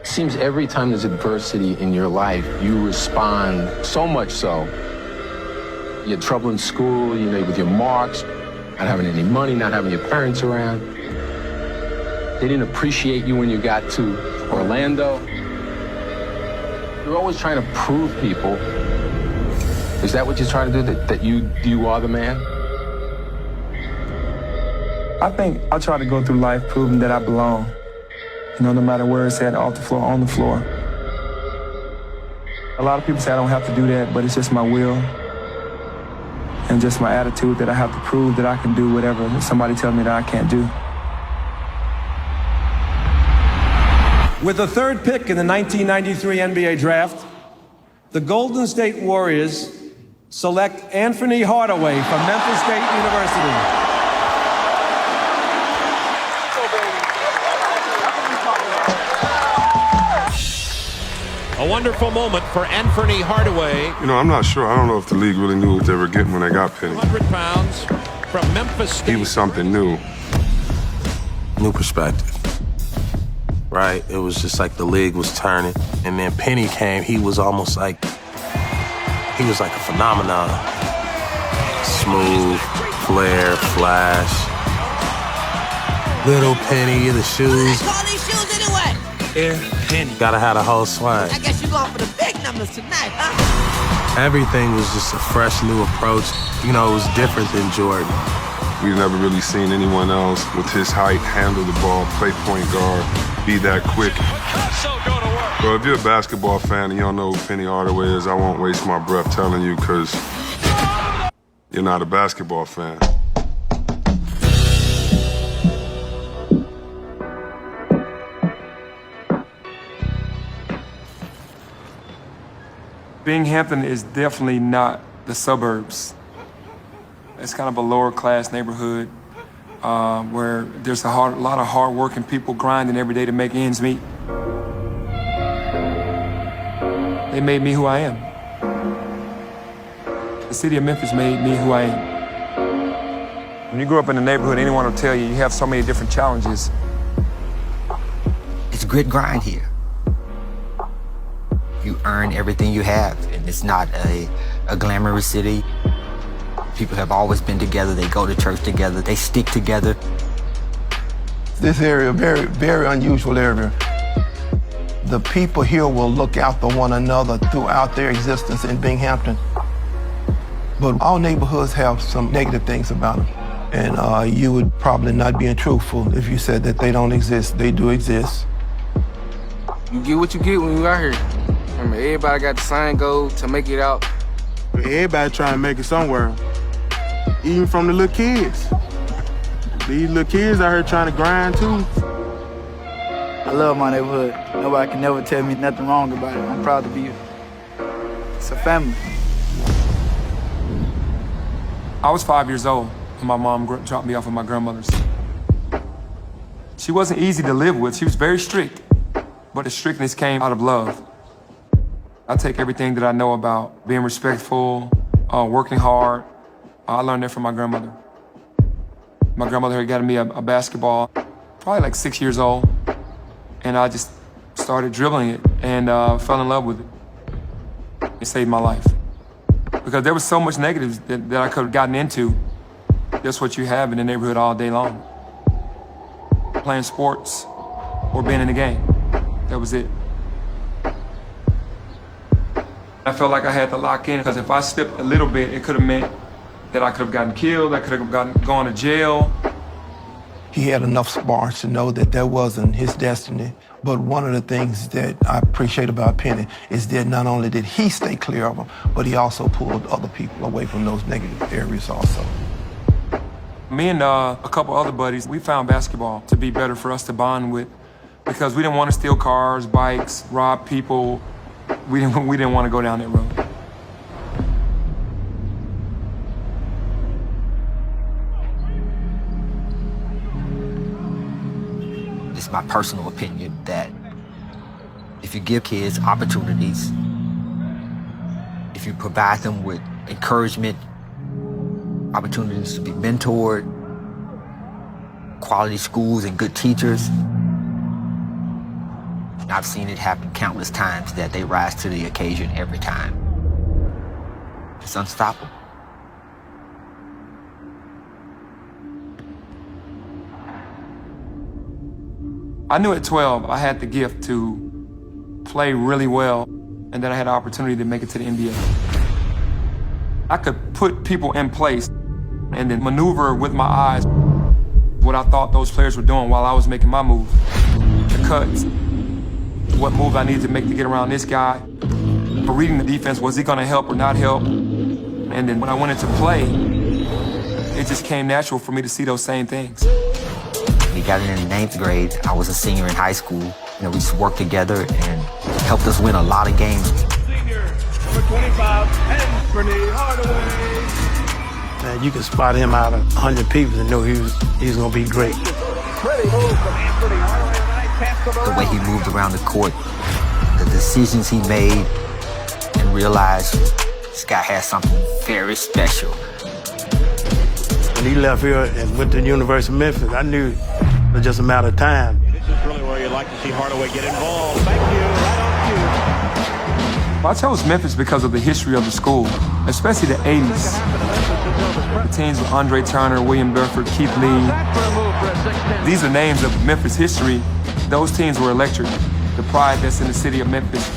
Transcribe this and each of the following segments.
seems every time there's adversity in your life, you respond so much so. You had trouble in school, you know, with your marks, not having any money, not having your parents around. They didn't appreciate you when you got to Orlando. You're always trying to prove people. Is that what you're trying to do, that you are the man? I think I try to go through life proving that I belong. You know, no matter where it's at, off the floor, on the floor. A lot of people say I don't have to do that, but it's just my will and just my attitude that I have to prove that I can do whatever somebody tells me that I can't do. With the third pick in the 1993 NBA draft, the Golden State Warriors select Anthony Hardaway from Memphis State University. A wonderful moment for Anthony Hardaway. You know, I'm not sure. I don't know if the league really knew what they were getting when they got Penny. 100 pounds from Memphis State. He was something new. New perspective, right? It was just like the league was turning. And then Penny came, he was almost like, he was like a phenomenon. Smooth, flair, flash. Little Penny, the shoes. Call these shoes anyway. Penny. Gotta have the whole swag. I guess you're going for the big numbers tonight, huh? Everything was just a fresh new approach. You know, it was different than Jordan. We've never really seen anyone else with his height handle the ball, play point guard, be that quick. So if you're a basketball fan and you don't know who Penny Hardaway is, I won't waste my breath telling you because you're not a basketball fan. Binghamton is definitely not the suburbs. It's kind of a lower class neighborhood where there's a lot of hard-working people grinding every day to make ends meet. They made me who I am. The city of Memphis made me who I am. When you grow up in the neighborhood, anyone will tell you you have so many different challenges. It's grit grind here. You earn everything you have, and it's not a glamorous city. People have always been together. They go to church together. They stick together. This area, very, very unusual area. The people here will look out for one another throughout their existence in Binghamton. But all neighborhoods have some negative things about them. And you would probably not be truthful if you said that they don't exist. They do exist. You get what you get when you out here. I mean, everybody got the same goal to make it out. Everybody trying to make it somewhere, even from the little kids. These little kids out here trying to grind too. I love my neighborhood. Nobody can never tell me nothing wrong about it. I'm proud to be here. It's a family. I was 5 years old when my mom dropped me off at my grandmother's. She wasn't easy to live with. She was very strict, but the strictness came out of love. I take everything that I know about being respectful, working hard. I learned that from my grandmother. My grandmother had gotten me a basketball, probably like 6 years old, and I just started dribbling it and fell in love with it. It saved my life. Because there was so much negatives that I could have gotten into. That's what you have in the neighborhood all day long. Playing sports or being in the game. That was it. I felt like I had to lock in because if I slipped a little bit, it could have meant that I could have gotten killed, I could have gone to jail. He had enough smarts to know that that wasn't his destiny. But one of the things that I appreciate about Penny is that not only did he stay clear of them, but he also pulled other people away from those negative areas also. Me and a couple other buddies, we found basketball to be better for us to bond with because we didn't want to steal cars, bikes, rob people. We didn't want to go down that road. It's my personal opinion that if you give kids opportunities, if you provide them with encouragement, opportunities to be mentored, quality schools and good teachers, I've seen it happen countless times that they rise to the occasion every time. It's unstoppable. I knew at 12 I had the gift to play really well, and that I had the opportunity to make it to the NBA. I could put people in place and then maneuver with my eyes what I thought those players were doing while I was making my move. The cuts, what move I needed to make to get around this guy. For reading the defense, was he gonna help or not help? And then when I went into play, it just came natural for me to see those same things. We got in 9th grade. I was a senior in high school. We just worked together and helped us win a lot of games. Senior, number 25, Anthony Hardaway. Man, you could spot him out of 100 people and know he was gonna be great. The way he moved around the court, the decisions he made, and realized this guy has something very special. When he left here and went to the University of Memphis, I knew it was just a matter of time. This is really where you'd like to see Hardaway get involved. Thank you. Right on cue. I chose Memphis because of the history of the school, especially the 80s. The teams with Andre Turner, William Burford, Keith Lee. These are names of Memphis history. Those teams were electric. The pride that's in the city of Memphis,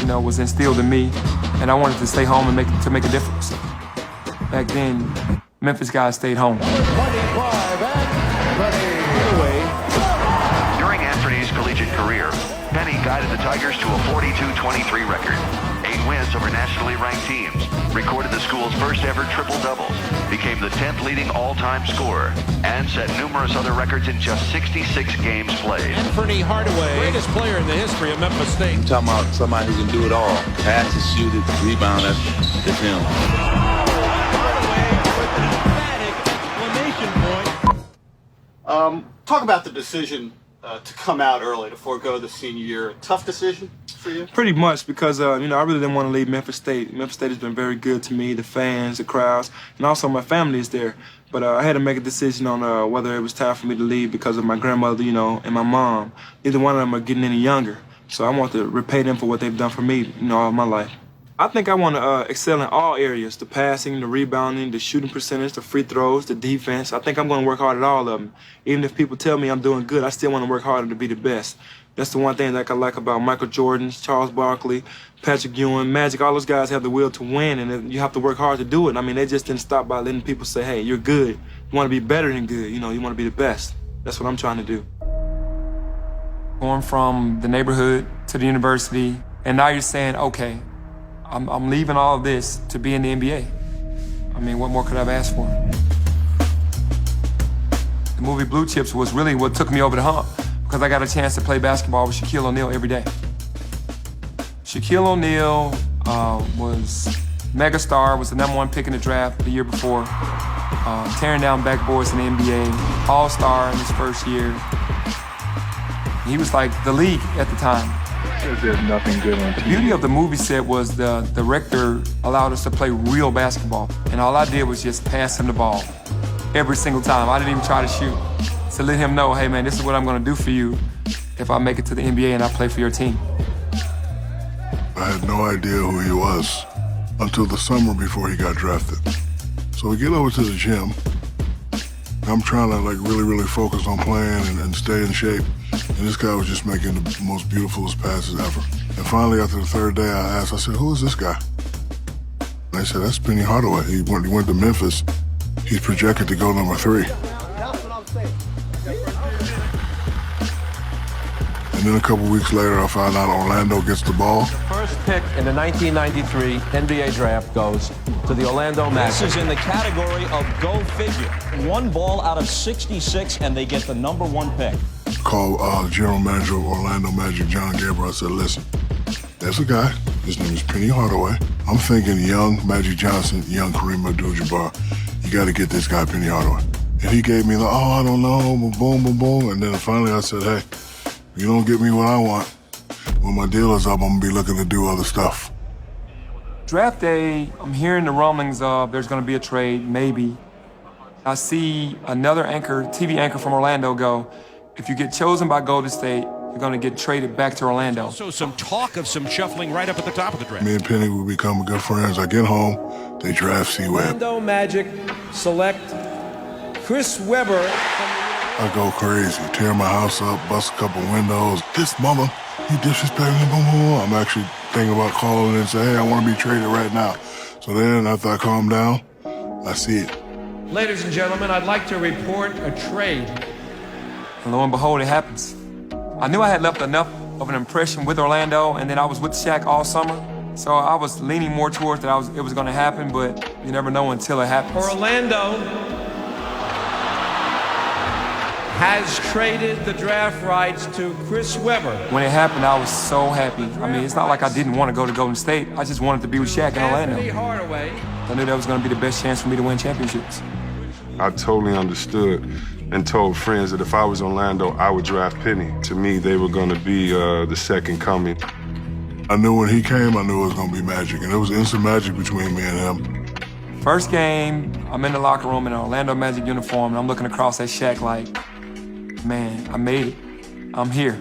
was instilled in me, and I wanted to stay home and make a difference. Back then, Memphis guys stayed home. During Anthony's collegiate career, Penny guided the Tigers to a 42-23 record, 8 wins over nationally ranked teams, recorded the school's first ever triple-doubles, became the 10th leading all-time scorer, and set numerous other records in just 66 games played. Anthony Hardaway, greatest player in the history of Memphis State. I'm talking about somebody who can do it all. Pass it, shoot it, rebound, that's him. Talk about the decision to come out early, to forego the senior year. Tough decision for you? Pretty much, because I really didn't want to leave Memphis State. Memphis State has been very good to me, the fans, the crowds, and also my family is there. But I had to make a decision on whether it was time for me to leave because of my grandmother, and my mom. Neither one of them are getting any younger, so I want to repay them for what they've done for me, all my life. I think I want to excel in all areas, the passing, the rebounding, the shooting percentage, the free throws, the defense. I think I'm going to work hard at all of them. Even if people tell me I'm doing good, I still want to work harder to be the best. That's the one thing that I like about Michael Jordan, Charles Barkley, Patrick Ewing, Magic. All those guys have the will to win, and you have to work hard to do it. They just didn't stop by letting people say, hey, you're good. You want to be better than good. You want to be the best. That's what I'm trying to do. Going from the neighborhood to the university, and now you're saying, okay, I'm leaving all of this to be in the NBA. What more could I have asked for? The movie Blue Chips was really what took me over the hump, because I got a chance to play basketball with Shaquille O'Neal every day. Shaquille O'Neal was megastar, was the #1 pick in the draft the year before, tearing down backboards in the NBA, all-star in his first year. He was like the league at the time. There's nothing good on TV. The beauty of the movie set was the director allowed us to play real basketball, and all I did was just pass him the ball every single time. I didn't even try to shoot. To let him know, hey man, this is what I'm gonna do for you if I make it to the NBA and I play for your team. I had no idea who he was until the summer before he got drafted. So we get over to the gym. I'm trying to really focus on playing and stay in shape. And this guy was just making the most beautifulest passes ever. And finally, after the third day, I asked, I said, who is this guy? And they said, that's Penny Hardaway. He went to Memphis. He's projected to go number 3. And then a couple weeks later, I found out Orlando gets the ball. The first pick in the 1993 NBA draft goes to the Orlando Magic. This is in the category of go figure. 1 ball out of 66, and they get the #1 pick. Called General Manager of Orlando Magic, John Gabriel. I said, listen, there's a guy. His name is Penny Hardaway. I'm thinking young Magic Johnson, young Kareem Abdul-Jabbar. You got to get this guy, Penny Hardaway. And he gave me the, I don't know, boom, boom, boom. And then finally I said, hey, you don't get me what I want. When my deal is up, I'm going to be looking to do other stuff. Draft day, I'm hearing the rumblings of there's going to be a trade, maybe. I see another TV anchor from Orlando go, if you get chosen by Golden State, We're going to get traded back to Orlando. Also some talk of some shuffling right up at the top of the draft. Me and Penny will become good friends. I get home, they draft C-Web. Orlando Magic select Chris Webber. I go crazy, tear my house up, bust a couple windows. This mother, you disrespecting me, boom, boom, boom. I'm actually thinking about calling and say, hey, I want to be traded right now. So then after I calm down, I see it. Ladies and gentlemen, I'd like to report a trade. And lo and behold, it happens. I knew I had left enough of an impression with Orlando, and then I was with Shaq all summer. So I was leaning more towards that it was going to happen, but you never know until it happens. For Orlando has traded the draft rights to Chris Webber. When it happened, I was so happy. I mean, it's not like I didn't want to go to Golden State. I just wanted to be with Shaq in Orlando. Hardaway. I knew that was going to be the best chance for me to win championships. I totally understood and told friends that if I was Orlando, I would draft Penny. To me, they were going to be the second coming. I knew when he came, I knew it was going to be magic, and there was instant magic between me and him. First game, I'm in the locker room in an Orlando Magic uniform, and I'm looking across at Shaq like, man, I made it. I'm here.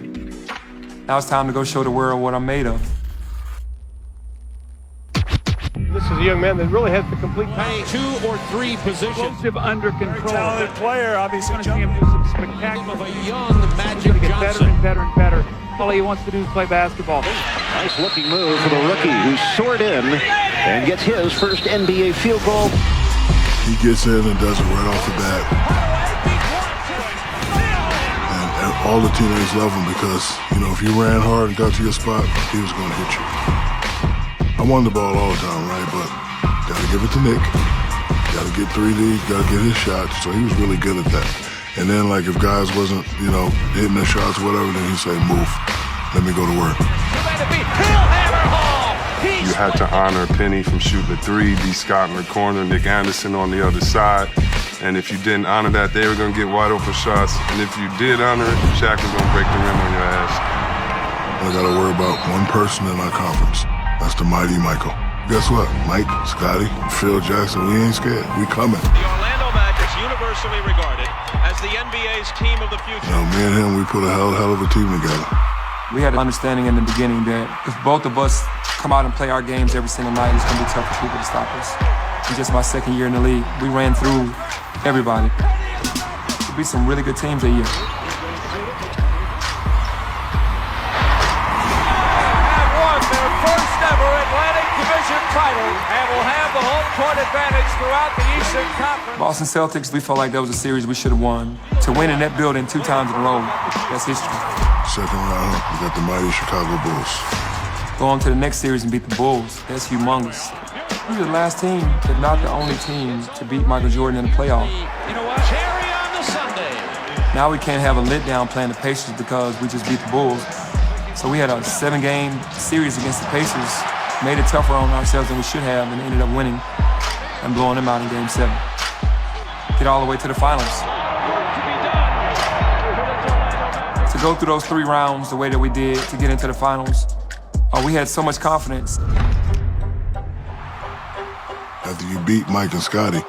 Now it's time to go show the world what I'm made of. This is a young man that really has the complete package. 2 or 3 positions. Explosive, under control. Talented player, obviously. Going to see him do some spectacular of a young Magic Johnson. Get better and better and better. All he wants to do is play basketball. Nice looking move for the rookie who soared in and gets his first NBA field goal. He gets in and does it right off the bat. And all the teammates love him because, you know, if you ran hard and got to your spot, he was going to hit you. I won the ball all the time, right? But got to give it to Nick. Got to get 3Ds, got to get his shots. So he was really good at that. And then, like, if guys wasn't, you know, hitting their shots or whatever, then he'd say, move. Let me go to work. You had to honor Penny from shooting the 3, D. Scott in the corner, Nick Anderson on the other side. And if you didn't honor that, they were going to get wide open shots. And if you did honor it, Shaq was going to break the rim on your ass. I got to worry about one person in our conference. That's the mighty Michael. Guess what? Mike, Scotty, Phil Jackson, we ain't scared. We coming. The Orlando Magic's universally regarded as the NBA's team of the future. You know, me and him, we put a hell of a team together. We had an understanding in the beginning that if both of us come out and play our games every single night, it's going to be tough for people to stop us. In just my second year in the league, we ran through everybody. There'll be some really good teams that year. And will have the home court advantage throughout the Eastern Conference. Boston Celtics, we felt like that was a series we should have won. To win in that building 2 times in a row, that's history. Second round, we got the mighty Chicago Bulls. Go on to the next series and beat the Bulls. That's humongous. We were the last team, but not the only team, to beat Michael Jordan in the playoff. You know what? Cherry on the Sunday. Now we can't have a letdown playing the Pacers because we just beat the Bulls. So we had a 7-game series against the Pacers. Made it tougher on ourselves than we should have, and ended up winning and blowing them out in Game 7. Get all the way to the finals. To go through those 3 rounds the way that we did to get into the finals, we had so much confidence. After you beat Mike and Scotty,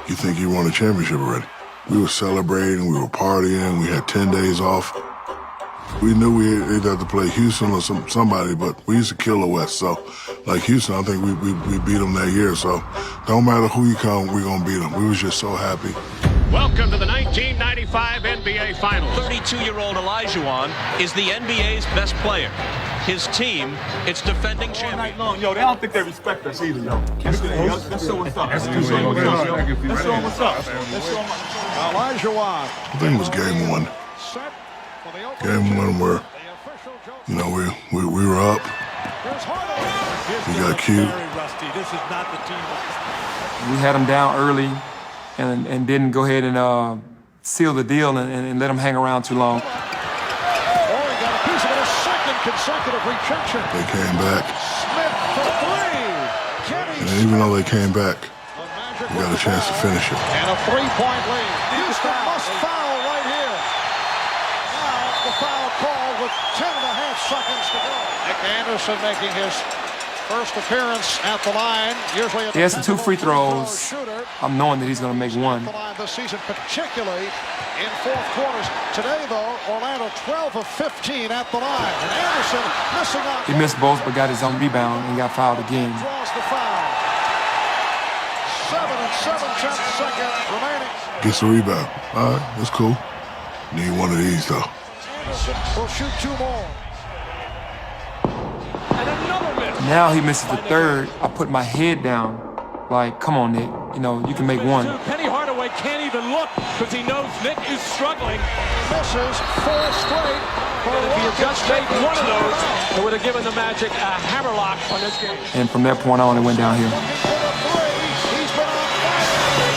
you think you won a championship already. We were celebrating, we were partying, we had 10 days off. We knew we'd have to play Houston or somebody, but we used to kill the West. So, like Houston, I think we beat them that year. So, don't matter who you come, we're going to beat them. We was just so happy. Welcome to the 1995 NBA Finals. 32-year-old Olajuwon is the NBA's best player. His team, its defending champion. All night long, yo, they don't think they respect us either, yo. Let's show what's up. Let's show them what's up. Olajuwon. I think it was game 1. Game 1 where, you know, we were up. We got cute. We had them down early and didn't go ahead and seal the deal and let them hang around too long. They came back. And even though they came back, we got a chance to finish it. And a 3-point lead. Houston must foul right here. Now the foul call with 10.5 seconds to go. Nick Anderson making his First appearance at the line. Usually he has some 2 free throws. I'm knowing that he's going to make one. This season, particularly in fourth quarters. Today, though, Orlando 12 of 15 at the line. And Anderson missing on. He missed both, but got his own rebound and got fouled again. Draws the foul. 7 seconds remaining. Gets the rebound. All right, that's cool. Need one of these, though. Anderson will shoot 2 more. Now he misses the third. I put my head down. Like, come on, Nick. You know, you can make one. Penny Hardaway can't even look because he knows Nick is struggling. Misses 4 straight. If he had just made one of those, it would have given the Magic a hammerlock on this game. And from that point on, it went downhill. He's been on fire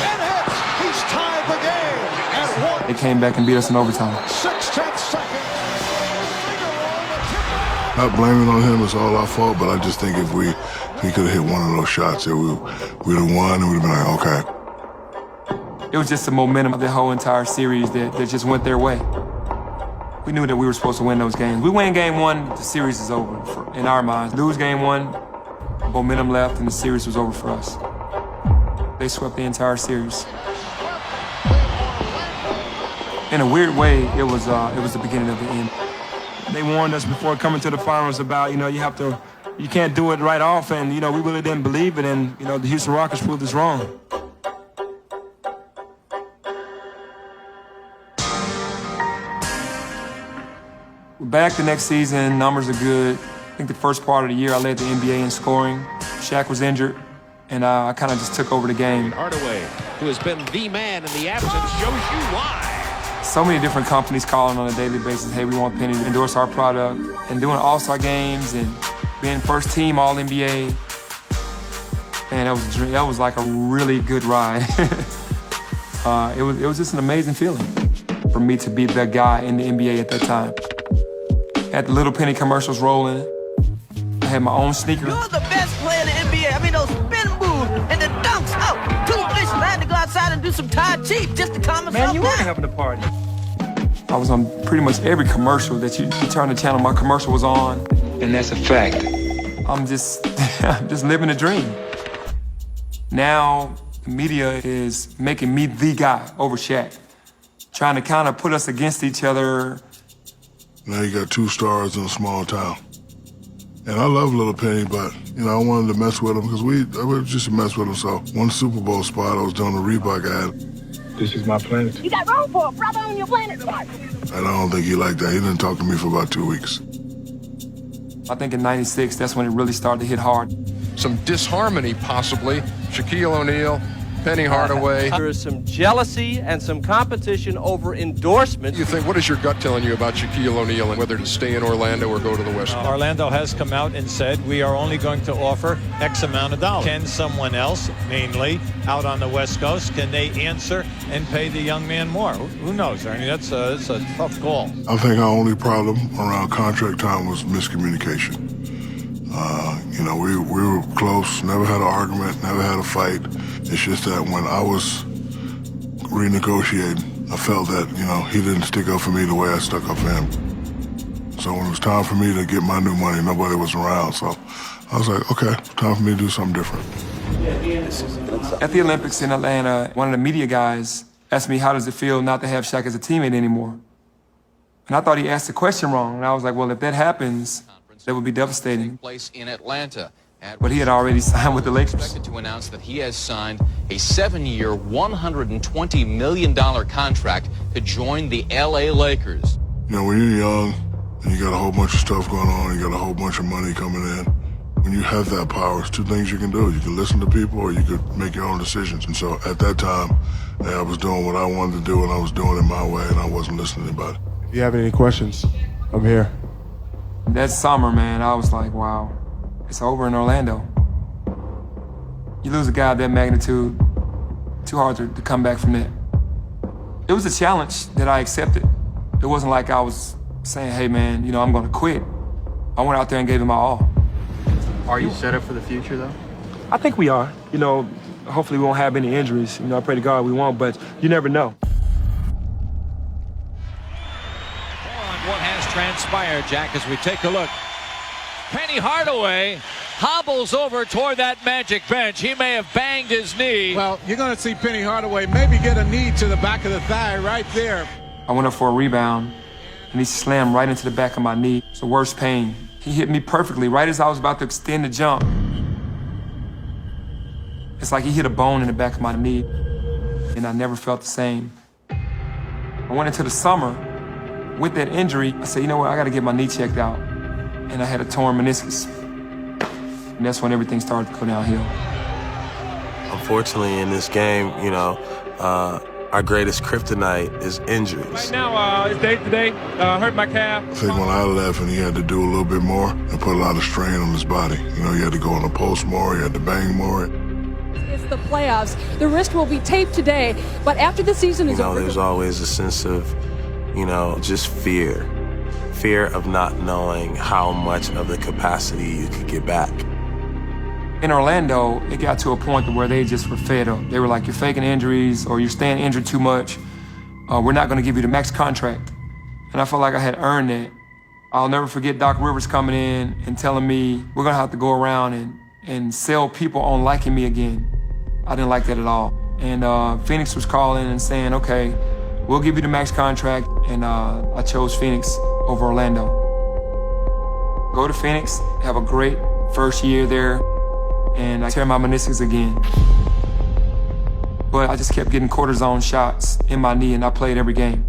and hits. He's tied the game at 1. They came back and beat us in overtime. 6/10 seconds. Not blaming on him, it's all our fault, but I just think if he could have hit one of those shots, we'd have won and we'd have been like, okay. It was just the momentum of the whole entire series that just went their way. We knew that we were supposed to win those games. We win game 1, the series is over in our minds. Lose game 1, momentum left, and the series was over for us. They swept the entire series. In a weird way, it was the beginning of the end. They warned us before coming to the finals about, you can't do it right off, and, we really didn't believe it, and, the Houston Rockets proved us wrong. We're back the next season, numbers are good. I think the first part of the year I led the NBA in scoring. Shaq was injured, and I kind of just took over the game. Hardaway, who has been the man in the absence, shows you why. So many different companies calling on a daily basis, hey, we want Penny to endorse our product, and doing all-star games and being first team All-NBA. And that was like a really good ride. It was just an amazing feeling for me to be the guy in the NBA at that time. Had the little Penny commercials rolling. I had my own sneaker. You're the best player in the NBA. I mean, those spin moves and the dunks. Oh, too much. I had to go outside and do some Tai Chi just to calm myself down. Man, you weren't having a party. I was on pretty much every commercial that you turn the channel, my commercial was on. And that's a fact. I'm just living the dream. Now, the media is making me the guy over Shaq. Trying to kind of put us against each other. Now you got 2 stars in a small town. And I love Little Penny, but, I wanted to mess with him because we were just to mess with him. So one Super Bowl spot, I was doing a Reebok ad. This is my planet. You got room for a brother on your planet. And I don't think he liked that. He didn't talk to me for about 2 weeks. I think in '96, that's when it really started to hit hard. Some disharmony, possibly. Shaquille O'Neal, Penny Hardaway. There is some jealousy and some competition over endorsement. What is your gut telling you about Shaquille O'Neal and whether to stay in Orlando or go to the West Coast? Orlando has come out and said, we are only going to offer X amount of dollars. Can someone else, mainly out on the West Coast, can they answer and pay the young man more? Who knows? I mean, that's a tough call. I think our only problem around contract time was miscommunication. We were close, never had an argument, never had a fight. It's just that when I was renegotiating, I felt that, he didn't stick up for me the way I stuck up for him. So when it was time for me to get my new money, nobody was around. So I was like, okay, time for me to do something different. At the Olympics in Atlanta, one of the media guys asked me, how does it feel not to have Shaq as a teammate anymore? And I thought he asked the question wrong. And I was like, well, if that happens, that would be devastating. Place in Atlanta. But he had already signed with the Lakers. Expected to announce that he has signed a 7-year, $120 million contract to join the LA Lakers. When you're young and you got a whole bunch of stuff going on, you got a whole bunch of money coming in, when you have that power, it's 2 things you can do. You can listen to people or you could make your own decisions. And so at that time, I was doing what I wanted to do and I was doing it my way and I wasn't listening to anybody. If you have any questions, I'm here. That summer, man, I was like, wow, it's over in Orlando. You lose a guy of that magnitude, too hard to come back from that. It was a challenge that I accepted. It wasn't like I was saying, hey, man, I'm going to quit. I went out there and gave it my all. Are you set up for the future, though? I think we are. Hopefully we won't have any injuries. I pray to God we won't, but you never know. What has transpired, Jack, as we take a look. Penny Hardaway hobbles over toward that magic bench. He may have banged his knee. Well, you're going to see Penny Hardaway maybe get a knee to the back of the thigh right there. I went up for a rebound, and he slammed right into the back of my knee. It's the worst pain. He hit me perfectly right as I was about to extend the jump. It's like he hit a bone in the back of my knee, and I never felt the same. I went into the summer with that injury. I said, you know what, I got to get my knee checked out. And I had a torn meniscus. And that's when everything started to go downhill. Unfortunately, in this game, you know, our greatest kryptonite is injuries. Right now, it's day to day. Hurt my calf. I think when I left and he had to do a little bit more and put a lot of strain on his body. You know, he had to go on the post more, he had to bang more. It's the playoffs. The wrist will be taped today, but after the season is over. There's always a sense of, you know, just fear. Fear of not knowing how much of the capacity you could get back. In Orlando, it got to a point where they just were fed up. They were like, you're faking injuries or you're staying injured too much. We're not going to give you the max contract. And I felt like I had earned that. I'll never forget Doc Rivers coming in and telling me, we're going to have to go around and sell people on liking me again. I didn't like that at all. And Phoenix was calling and saying, okay, we'll give you the max contract. And I chose Phoenix over Orlando. Go to Phoenix, have a great first year there, and I tear my meniscus again. But I just kept getting cortisone shots in my knee, and I played every game.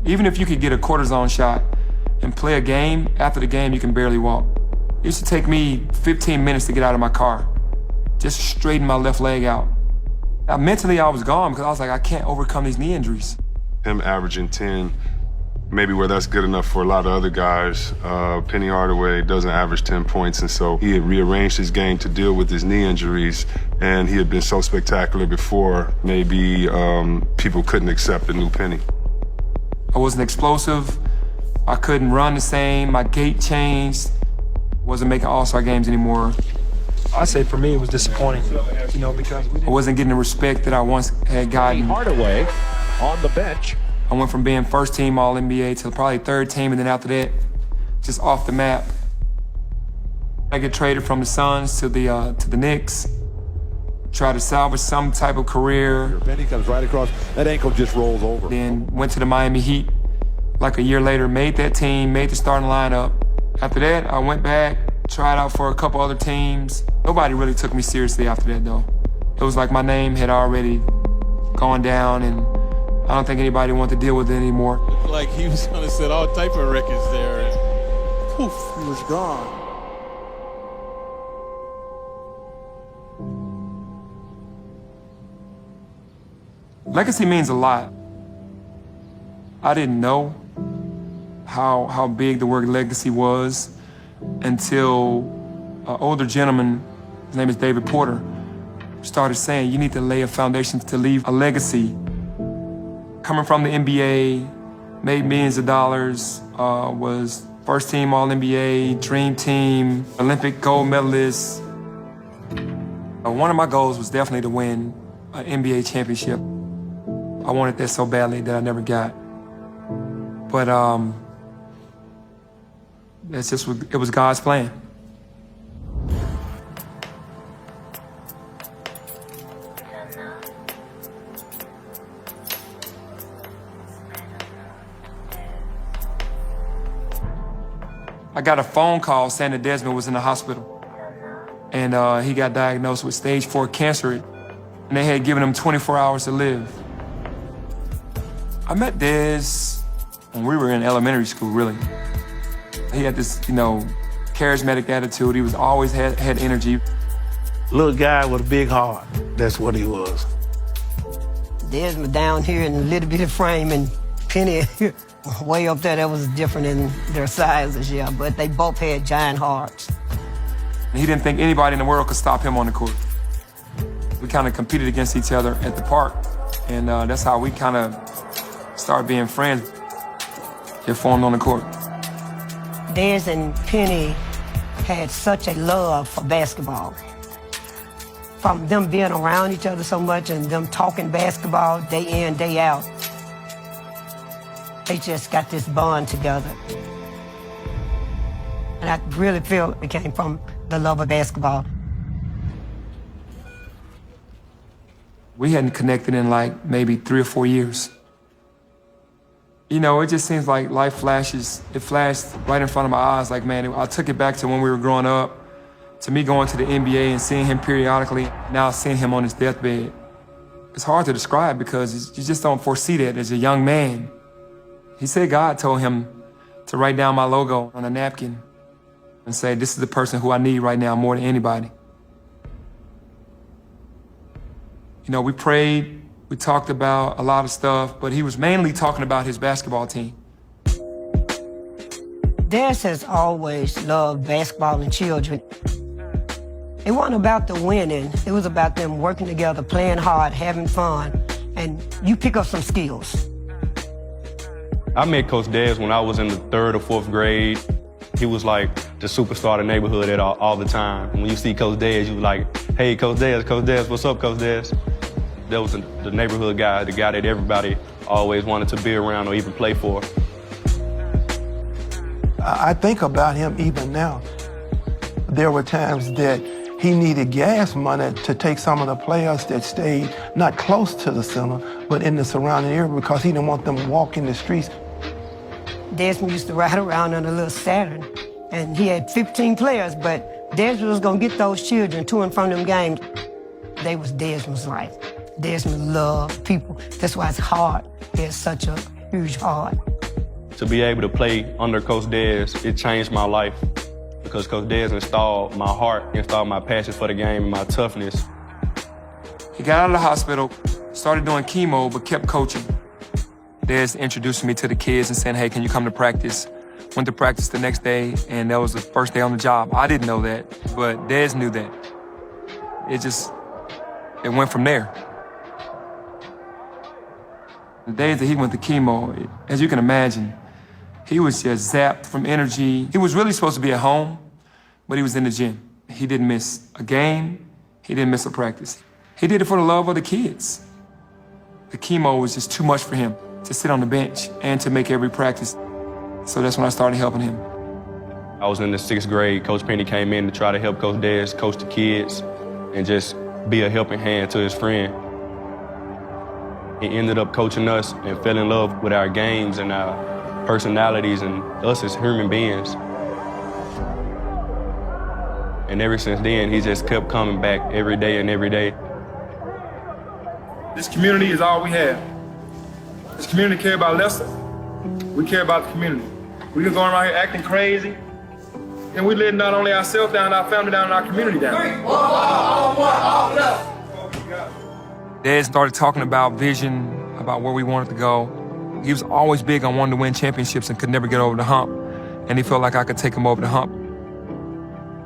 Even if you could get a cortisone shot and play a game, after the game you can barely walk. It used to take me 15 minutes to get out of my car, just straighten my left leg out. Mentally I was gone because I was like, I can't overcome these knee injuries. Him averaging 10, maybe where that's good enough for a lot of other guys. Penny Hardaway doesn't average 10 points, and so he had rearranged his game to deal with his knee injuries, and he had been so spectacular before, maybe people couldn't accept the new Penny. I wasn't explosive. I couldn't run the same. My gait changed. Wasn't making all-star games anymore. I say for me it was disappointing, you know, because I wasn't getting the respect that I once had gotten. Hardaway on the bench. I went from being first team All-NBA to probably third team, and then after that, just off the map. I get traded from the Suns to the Knicks, try to salvage some type of career. Penny comes right across, that ankle just rolls over. Then went to the Miami Heat like a year later, made that team, made the starting lineup. After that, I went back, tried out for a couple other teams. Nobody really took me seriously after that, though. It was like my name had already gone down, and I don't think anybody wanted to deal with it anymore. Like he was gonna set all type of records there, and poof, he was gone. Legacy means a lot. I didn't know how big the word legacy was until an older gentleman, his name is David Porter, started saying you need to lay a foundation to leave a legacy. Coming from the NBA, made millions of dollars, was first team All-NBA, dream team, Olympic gold medalist. One of my goals was definitely to win an NBA championship. I wanted that so badly that I never got. But it's just, it was God's plan. I got a phone call saying that Desmond was in the hospital. And he got diagnosed with stage 4 cancer. And they had given him 24 hours to live. I met Des when we were in elementary school, really. He had this, you know, charismatic attitude. He was always had energy. Little guy with a big heart. That's what he was. Desmond down here in a little bit of frame, and Penny way up there. That was different in their sizes, yeah. But they both had giant hearts. He didn't think anybody in the world could stop him on the court. We kind of competed against each other at the park, and that's how we kind of started being friends. Get formed on the court. Des and Penny had such a love for basketball. From them being around each other so much and them talking basketball day in, day out, they just got this bond together. And I really feel it came from the love of basketball. We hadn't connected in like maybe 3 or 4 years. You know, it just seems like life flashes. It flashed right in front of my eyes. Like, man, I took it back to when we were growing up, to me going to the NBA and seeing him periodically, now seeing him on his deathbed. It's hard to describe because you just don't foresee that as a young man. He said God told him to write down my logo on a napkin and say, this is the person who I need right now more than anybody. You know, we prayed, we talked about a lot of stuff, but he was mainly talking about his basketball team. Des has always loved basketball and children. It wasn't about the winning, it was about them working together, playing hard, having fun, and you pick up some skills. I met Coach Des when I was in the 3rd or 4th grade. He was like the superstar of the neighborhood all the time. When you see Coach Des, you like, hey, Coach Des, what's up, Coach Des? That was the neighborhood guy, the guy that everybody always wanted to be around or even play for. I think about him even now. There were times that he needed gas money to take some of the players that stayed not close to the center, but in the surrounding area because he didn't want them walking the streets. Desmond used to ride around on a little Saturn, and he had 15 players, but Desmond was gonna get those children to and from them games. They was Desmond's life. Desmond loved people. That's why it's hard. It's such a huge heart. To be able to play under Coach Des, it changed my life because Coach Des installed my heart, installed my passion for the game and my toughness. He got out of the hospital, started doing chemo, but kept coaching. Des introduced me to the kids and saying, hey, can you come to practice? Went to practice the next day, and that was the first day on the job. I didn't know that, but Des knew that. It went from there. The days that he went to chemo, as you can imagine, he was just zapped from energy. He was really supposed to be at home, but he was in the gym. He didn't miss a game. He didn't miss a practice. He did it for the love of the kids. The chemo was just too much for him to sit on the bench and to make every practice. So that's when I started helping him. I was in the 6th grade. Coach Penny came in to try to help Coach Des coach the kids and just be a helping hand to his friend. He ended up coaching us and fell in love with our games and our personalities and us as human beings. And ever since then, he just kept coming back every day and every day. This community is all we have. This community care about Lester. We care about the community. We can go around here acting crazy, and we let not only ourselves down, our family down, and our community down. Dad started talking about vision, about where we wanted to go. He was always big on wanting to win championships and could never get over the hump. And he felt like I could take him over the hump.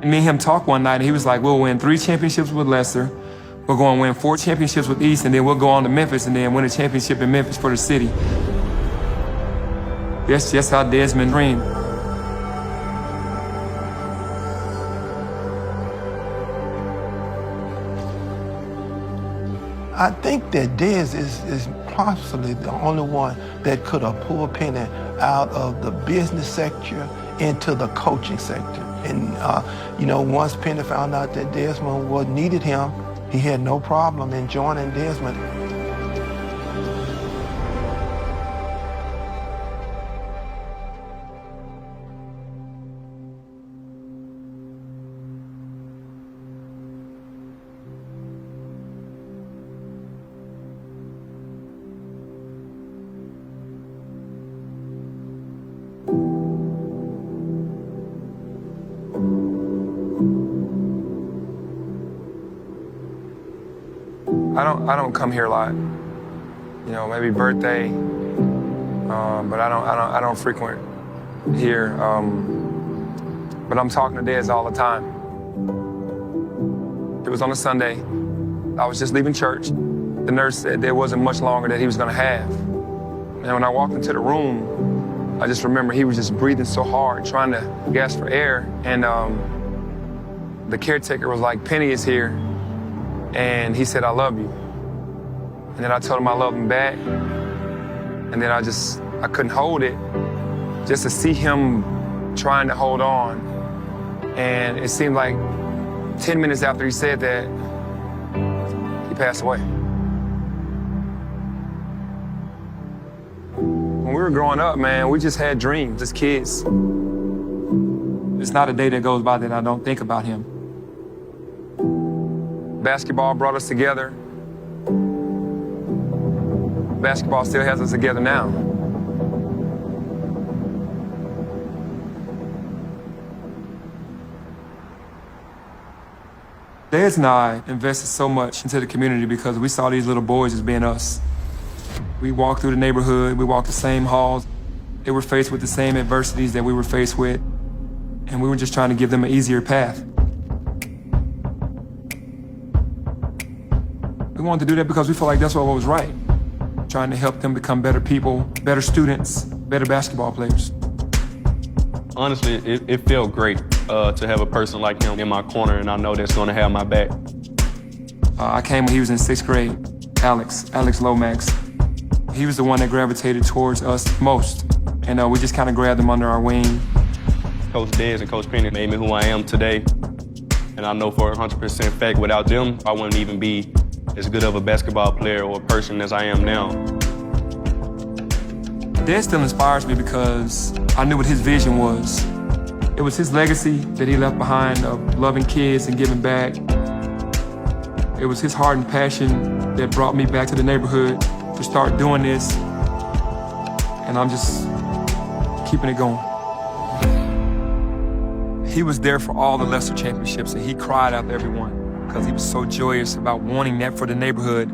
And me and him talked one night, and he was like, we'll win 3 championships with Lester. We're going to win 4 championships with East, and then we'll go on to Memphis and then win a championship in Memphis for the city. That's just how Desmond dreamed. I think that Des is possibly the only one that could have pulled Penny out of the business sector into the coaching sector. And, once Penny found out that Desmond needed him, he had no problem in joining Desmond. I don't come here a lot. Maybe birthday, but I don't frequent here. But I'm talking to Des all the time. It was on a Sunday. I was just leaving church. The nurse said there wasn't much longer that he was gonna have. And when I walked into the room, I just remember he was just breathing so hard, trying to gasp for air. And the caretaker was like, Penny is here. And he said, I love you. And then I told him I love him back. And then I couldn't hold it. Just to see him trying to hold on And it seemed like 10 minutes after he said that, he passed away. When we were growing up, man, we just had dreams as kids. It's not a day that goes by that I don't think about him. Basketball brought us together. Basketball still has us together now. Dez and I invested so much into the community because we saw these little boys as being us. We walked through the neighborhood, we walked the same halls. They were faced with the same adversities that we were faced with, and we were just trying to give them an easier path. We wanted to do that because we felt like that's what was right. Trying to help them become better people, better students, better basketball players. Honestly, it felt great to have a person like him in my corner, and I know that's going to have my back. I came when he was in 6th grade, Alex Lomax. He was the one that gravitated towards us most, and we just kind of grabbed him under our wing. Coach Dez and Coach Penny made me who I am today, and I know for 100% fact, without them, I wouldn't even be as good of a basketball player or a person as I am now. Dez still inspires me because I knew what his vision was. It was his legacy that he left behind of loving kids and giving back. It was his heart and passion that brought me back to the neighborhood to start doing this. And I'm just keeping it going. He was there for all the lesser championships, and he cried out to everyone because he was so joyous about wanting that for the neighborhood.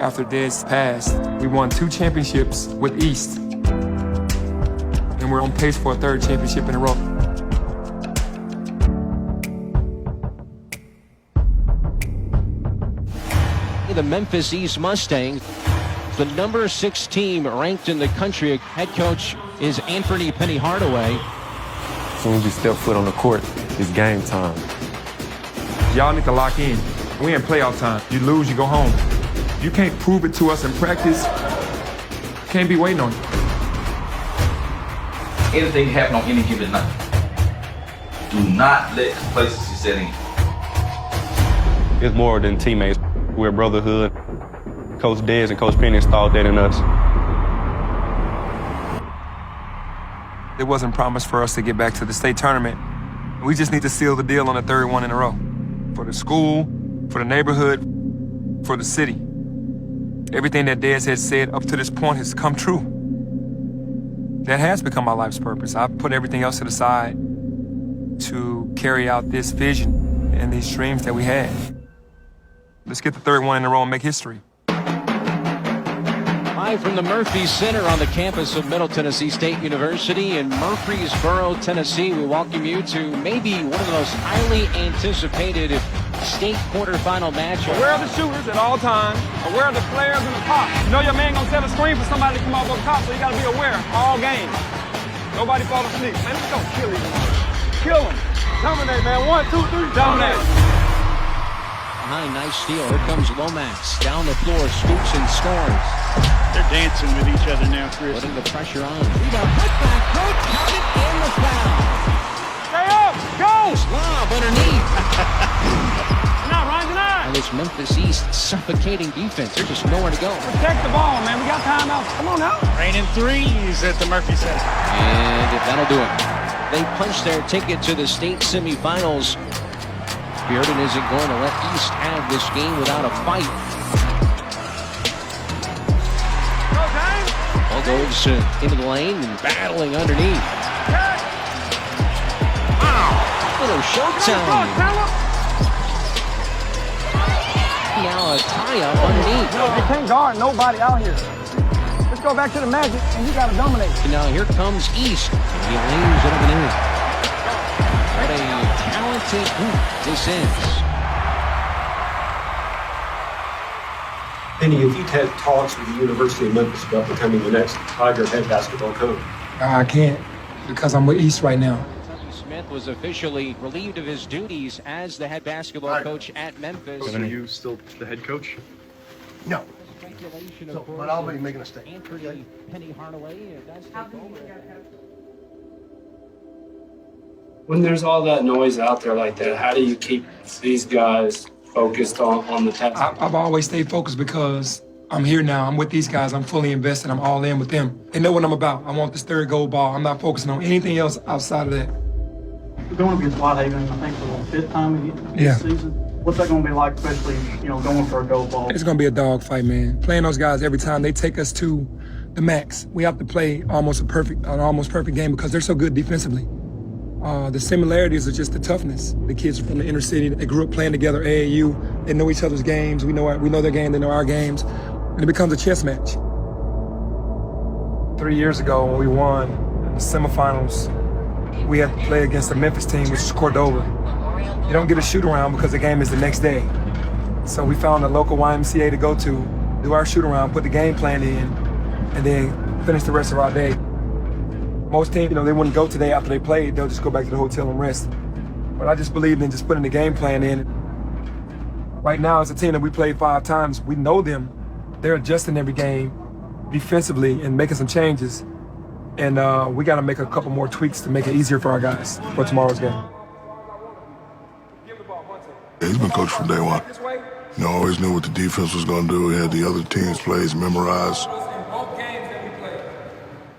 After Dez passed, we won 2 championships with East, and we're on pace for a 3rd championship in a row. The Memphis East Mustangs, the number 6 team ranked in the country. Head coach is Anthony Penny Hardaway. As soon as you step foot on the court, it's game time. Y'all need to lock in. We in playoff time. You lose, you go home. You can't prove it to us in practice. Can't be waiting on you. Anything can happen on any given night. Do not let complacency set in. It's more than teammates. We're a brotherhood. Coach Dez and Coach Penny installed that in us. It wasn't promised for us to get back to the state tournament. We just need to seal the deal on the 3rd one in a row. For the school, for the neighborhood, for the city. Everything that Dez has said up to this point has come true. That has become my life's purpose. I've put everything else to the side to carry out this vision and these dreams that we had. Let's get the 3rd one in a row and make history. Live from the Murphy Center on the campus of Middle Tennessee State University in Murfreesboro, Tennessee, we welcome you to maybe one of the most highly anticipated state quarterfinal matchups. Where are the shooters at all times? Where are the players in the pop? You know your man gonna set a screen for somebody to come off the top, so you gotta be aware all game. Nobody fall asleep. Man, let's go kill him. Kill him. Dominate, man. 1, 2, 3, dominate. Behind, nice steal. Here comes Lomax. Down the floor, scoops and scores. They're dancing with each other now, Chris. Putting the pressure on. Rebound, putback, good, counted, and the foul. Stay up, go! Lob underneath. Now, Ryan, and this Memphis East suffocating defense. There's just nowhere to go. Protect the ball, man. We got timeouts. Come on now. Raining threes at the Murphy Center. And that'll do it. They punch their ticket to the state semifinals. Bearden isn't going to let East have this game without a fight. Ball goes into the lane and battling underneath. Wow! Little showtime. Now a tie-up underneath. You can't guard nobody out here. Let's go back to the Magic, and you got to dominate. And now here comes East. And he lays it up and in. What a talented group this is. Penny, if you'd had talks with the University of Memphis about becoming the next Tiger head basketball coach? I can't, because I'm with East right now. Smith was officially relieved of his duties as the head basketball coach at Memphis. So are you still the head coach? No. So, but I'll be making a statement. Anthony Penny Hardaway does take over. When there's all that noise out there like that, how do you keep these guys focused on the task? I've always stayed focused because I'm here now. I'm with these guys. I'm fully invested. I'm all in with them. They know what I'm about. I want this third gold ball. I'm not focusing on anything else outside of that. We're going against Whitehaven, I think, for the 5th time this season. What's that going to be like, especially, going for a gold ball? It's going to be a dogfight, man. Playing those guys every time, they take us to the max. We have to play an almost perfect game because they're so good defensively. The similarities are just the toughness. The kids are from the inner city. They grew up playing together, AAU. They know each other's games. We know their game. They know our games. And it becomes a chess match. 3 years ago when we won the semifinals, we had to play against the Memphis team, which is Cordova. You don't get a shoot-around because the game is the next day. So we found a local YMCA to go to, do our shoot-around, put the game plan in, and then finish the rest of our day. Most teams, they wouldn't go today after they played. They'll just go back to the hotel and rest. But I just believed in just putting the game plan in. Right now, it's a team that we played 5 times. We know them. They're adjusting every game defensively and making some changes. And we got to make a couple more tweaks to make it easier for our guys for tomorrow's game. Yeah, he's been coached from day one. Always knew what the defense was going to do. He had the other team's plays memorized.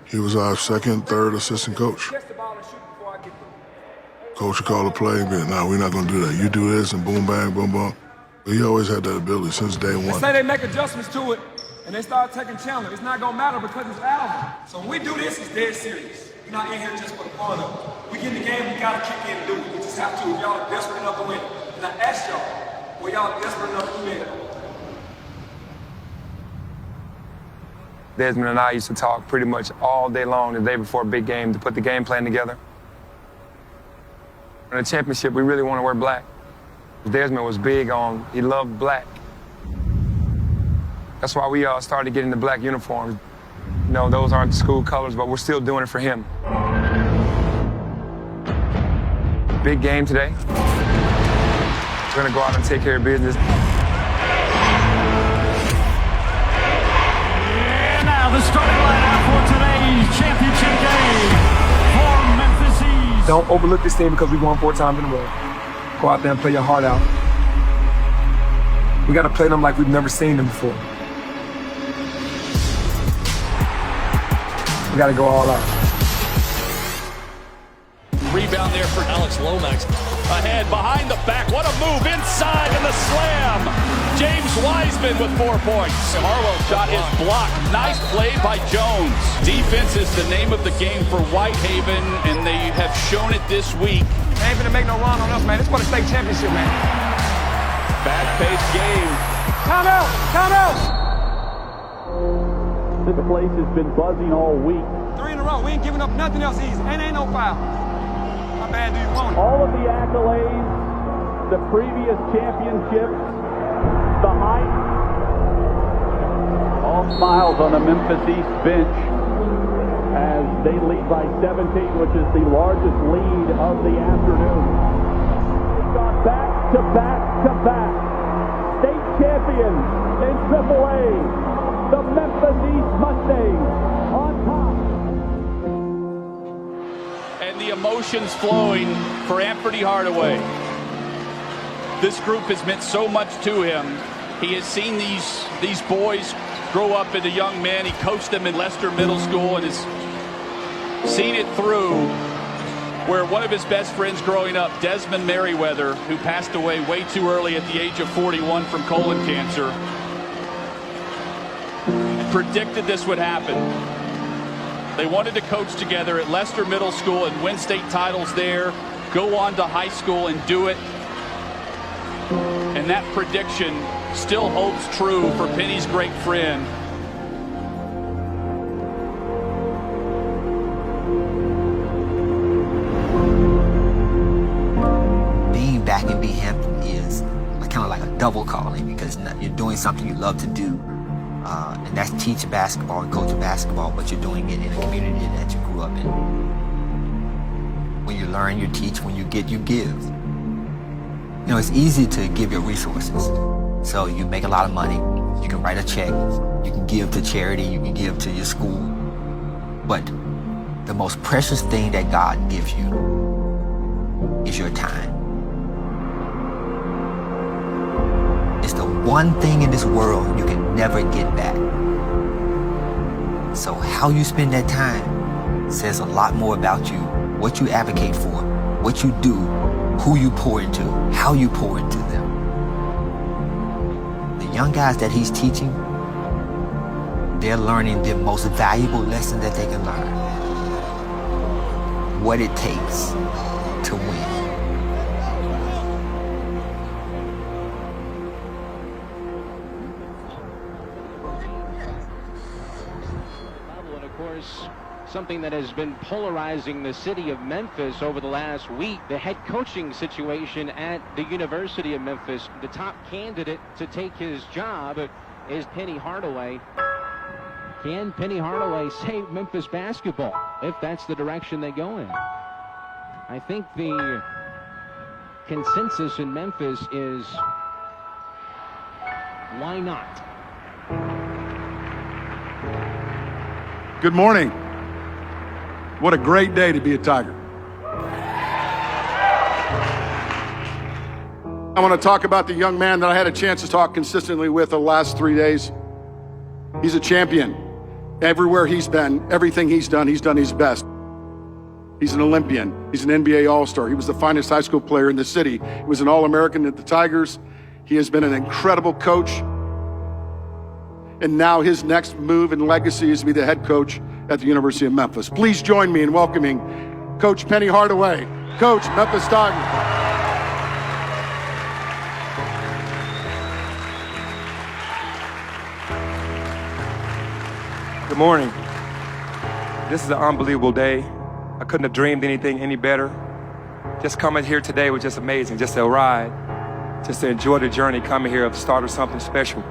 He was our second, third assistant coach. Coach would call a play, but no, we're not going to do that. You do this and boom, bang, boom, boom. But he always had that ability since day one. They say they make adjustments to it, and they start taking challenge. It's not going to matter because it's album. So when we do this, it's dead serious. We're not in here just for the fun of it. We get in the game, we got to kick in and do it. We just have to. If y'all are desperate enough to win. And I ask y'all, were y'all desperate enough to win? Desmond and I used to talk pretty much all day long the day before a big game to put the game plan together. In the championship, we really want to wear black. Desmond was big on, he loved black. That's why we started getting the black uniforms. Those aren't the school colors, but we're still doing it for him. Big game today. We're going to go out and take care of business. The starting lineup for today's championship game for Memphis East. Don't overlook this team because we won 4 times in a row. Go out there and play your heart out. We got to play them like we've never seen them before. We got to go all out. Rebound there for Alex Lomax. Ahead, behind the back. What a move inside and the slam. James Wiseman with 4 points. Harwell's shot is blocked. Nice play by Jones. Defense is the name of the game for Whitehaven, and they have shown it this week. They ain't gonna make no run on us, man. This is for the state championship, man. Fast-paced game. Time out! Time out! This place has been buzzing all week. 3 in a row. We ain't giving up nothing else easy. Ain't no foul. How bad do you want it? All of the accolades, the previous championships, the hype. All smiles on the Memphis East bench as they lead by 17, which is the largest lead of the afternoon. They've gone back to back to back. State champions in AAA, the Memphis East Mustangs on top. And the emotions flowing for Anthony Hardaway. This group has meant so much to him. He has seen these boys grow up into young men. He coached them in Leicester Middle School and has seen it through, where one of his best friends growing up, Desmond Merriweather, who passed away way too early at the age of 41 from colon cancer, predicted this would happen. They wanted to coach together at Leicester Middle School and win state titles there, go on to high school and do it. And that prediction still holds true for Penny's great friend. Being back in Binghamton is kind of like a double calling because you're doing something you love to do. And that's teaching basketball and coaching basketball, but you're doing it in a community that you grew up in. When you learn, you teach. When you get, you give. It's easy to give your resources. So you make a lot of money, you can write a check, you can give to charity, you can give to your school. But the most precious thing that God gives you is your time. It's the one thing in this world you can never get back. So how you spend that time says a lot more about you, what you advocate for, what you do, who you pour into, how you pour into them. The young guys that he's teaching, they're learning the most valuable lesson that they can learn. What it takes to win. And of course, something that has been polarizing the city of Memphis over the last week, the head coaching situation at the University of Memphis. The top candidate to take his job is Penny Hardaway. Can Penny Hardaway save Memphis basketball if that's the direction they go in? I think the consensus in Memphis is, why not? Good morning. What a great day to be a Tiger. I want to talk about the young man that I had a chance to talk consistently with the last 3 days. He's a champion. Everywhere he's been, everything he's done his best. He's an Olympian. He's an NBA All-Star. He was the finest high school player in the city. He was an All-American at the Tigers. He has been an incredible coach. And now his next move and legacy is to be the head coach at the University of Memphis. Please join me in welcoming Coach Penny Hardaway, Coach, Memphis Tigers. Good morning. This is an unbelievable day. I couldn't have dreamed anything any better. Just coming here today was just amazing, just to ride, just to enjoy the journey coming here, of the start of something special.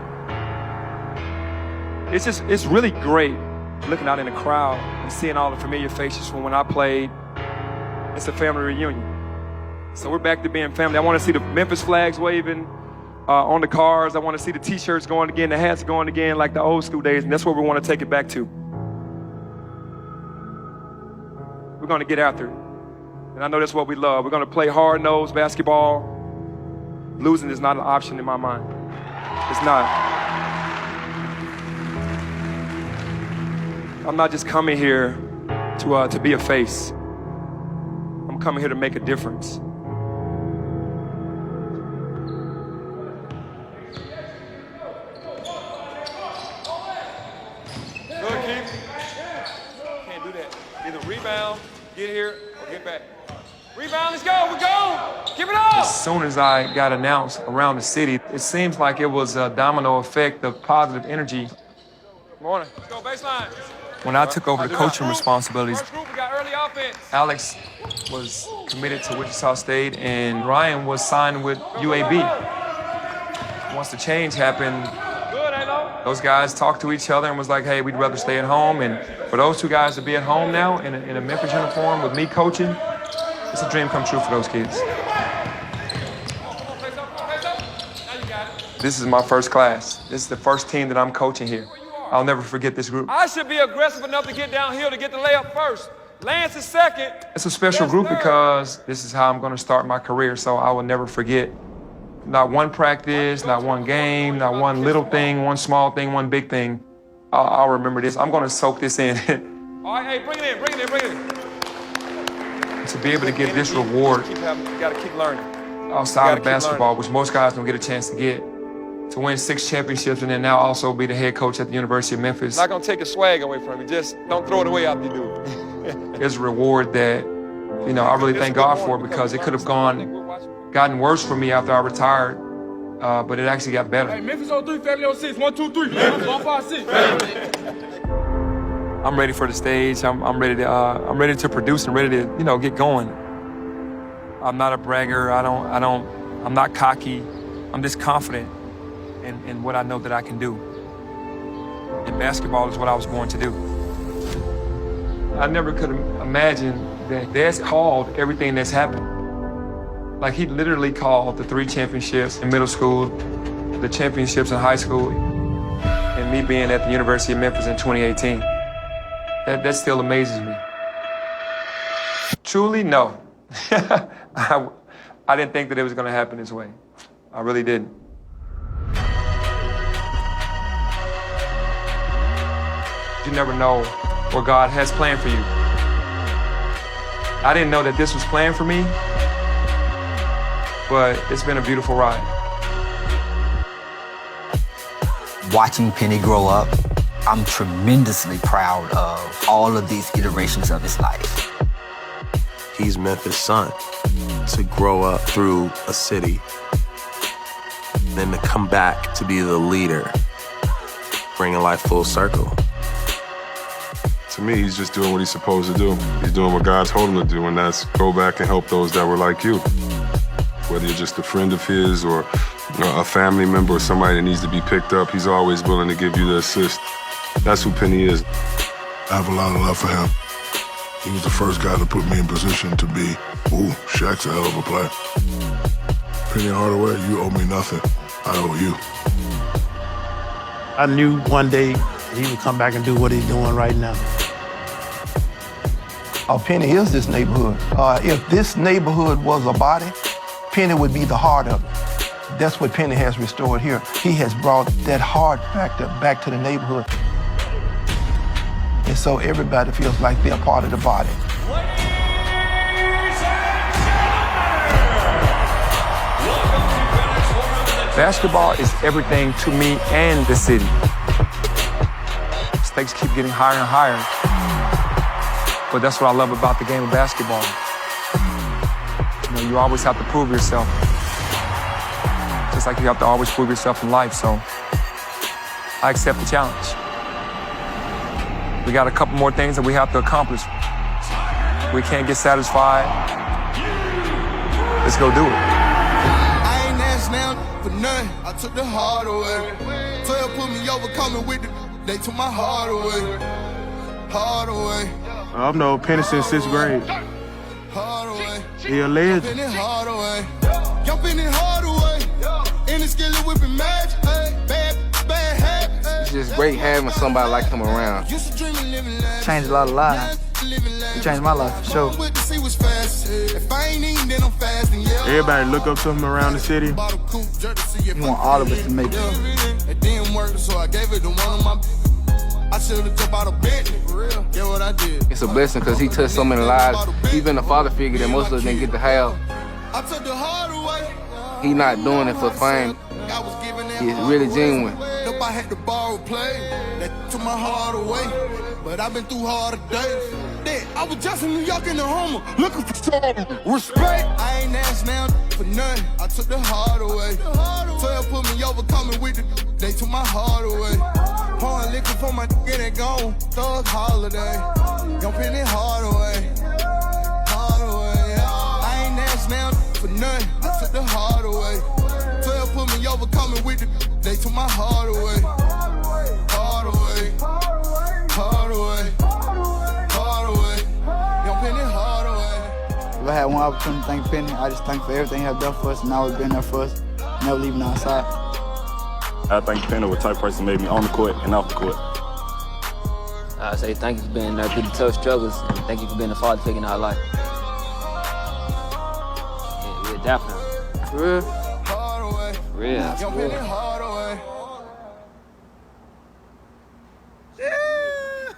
It's really great looking out in the crowd and seeing all the familiar faces from when I played. It's a family reunion. So we're back to being family. I want to see the Memphis flags waving on the cars. I want to see the t-shirts going again, the hats going again, like the old school days, and that's where we want to take it back to. We're going to get after it. And I know that's what we love. We're going to play hard-nosed basketball. Losing is not an option in my mind. It's not. I'm not just coming here to be a face. I'm coming here to make a difference. Good, Keith. Can't do that. Either rebound, get here, or get back. Rebound, let's go, we're going. Give it up. As soon as I got announced around the city, it seems like it was a domino effect of positive energy. Good morning. Let's go baseline. When I took over the coaching responsibilities, Alex was committed to Wichita State and Ryan was signed with UAB. Once the change happened, those guys talked to each other and was like, hey, we'd rather stay at home. And for those two guys to be at home now in a Memphis uniform with me coaching, it's a dream come true for those kids. This is my first class. This is the first team that I'm coaching here. I'll never forget this group. I should be aggressive enough to get downhill to get the layup first. Lance is second. It's a special group because this is how I'm going to start my career, so I will never forget. Not one practice, not one game, not one little thing, one small thing, one big thing. I'll remember this. I'm going to soak this in. All right, hey, bring it in, bring it in, bring it in. To be able to get this reward You got to keep learning. outside of basketball, which most guys don't get a chance to get. To win 6 championships and then now also be the head coach at the University of Memphis. Not going to take your swag away from you. Just don't throw it away after you do it. It's a reward that, you know, I really thank God for because it could have gotten worse for me after I retired, but it actually got better. Hey, Memphis on 3, family on 6. 1, 2, 3. 1, 5, 6. I'm ready for the stage. I'm ready to produce and ready to, you know, get going. I'm not a bragger. I'm not cocky. I'm just confident in what I know that I can do. And basketball is what I was born to do. I never could imagine that Dad's called everything that's happened. Like, he literally called the 3 championships in middle school, the championships in high school, and me being at the University of Memphis in 2018. That still amazes me. Truly, no. I didn't think that it was going to happen this way. I really didn't. You never know what God has planned for you. I didn't know that this was planned for me, but it's been a beautiful ride. Watching Penny grow up, I'm tremendously proud of all of these iterations of his life. He's Memphis' son. To grow up through a city, then to come back to be the leader, bringing life full circle. To me, he's just doing what he's supposed to do. He's doing what God told him to do, and that's go back and help those that were like you. Whether you're just a friend of his or a family member or somebody that needs to be picked up, he's always willing to give you the assist. That's who Penny is. I have a lot of love for him. He was the first guy to put me in position to be, ooh, Shaq's a hell of a player. Penny Hardaway, you owe me nothing. I owe you. I knew one day he would come back and do what he's doing right now. Penny is this neighborhood. If this neighborhood was a body, Penny would be the heart of it. That's what Penny has restored here. He has brought that heart factor back to the neighborhood. And so everybody feels like they're part of the body. Basketball is everything to me and the city. Stakes keep getting higher and higher. But that's what I love about the game of basketball. You know, you always have to prove yourself. Just like you have to always prove yourself in life, so I accept the challenge. We got a couple more things that we have to accomplish. We can't get satisfied. Let's go do it. I ain't asked now for nothing. I took the hard away. 12 put me over, coming with the. They took my heart away. Hard away. I've known Penny since 6th grade. Hard away. He a legend. Jumping it hard away. Jumping it hard away. In the skillet whipping magic. Bad habits. It's just great having somebody like him around. Changed a lot of lives. He changed my life for sure. Everybody look up to him around the city. He want all of us to make it. It didn't work, so I gave it to one of my. I should have jumped out of bed, for real. Get what I did. It's a blessing because he touched so many lives. He's been a father figure that most of us didn't get to have. I took the hard away. He's not doing it for fame. He's really genuine. I had to borrow play. That took my heart away. But I've been through harder days. Then I was just in New York in the Homer, looking for some respect. I ain't asked now for nothing. I took the hard away. 12 put me over, coming with the. They took my heart away. Pouring liquor for my get it gone. Thug holiday. Jumping it hard away. Hard away. I ain't asked now for nothing. I took the hard away. 12 put me over, coming with the. They took my heart away. Hard away. Hard away. Hard away. Jumping it hard away. If I had one opportunity to thank Penny, I just thank for everything he has done for us and always been there for us, never leaving our side. I thank Penny was the type of person that made me on the court and off the court. I say thank you for being there through the tough struggles, and thank you for being a father figure in our life. Yeah, we're definitely. For real? For real. Jumping it hard away. Yeah.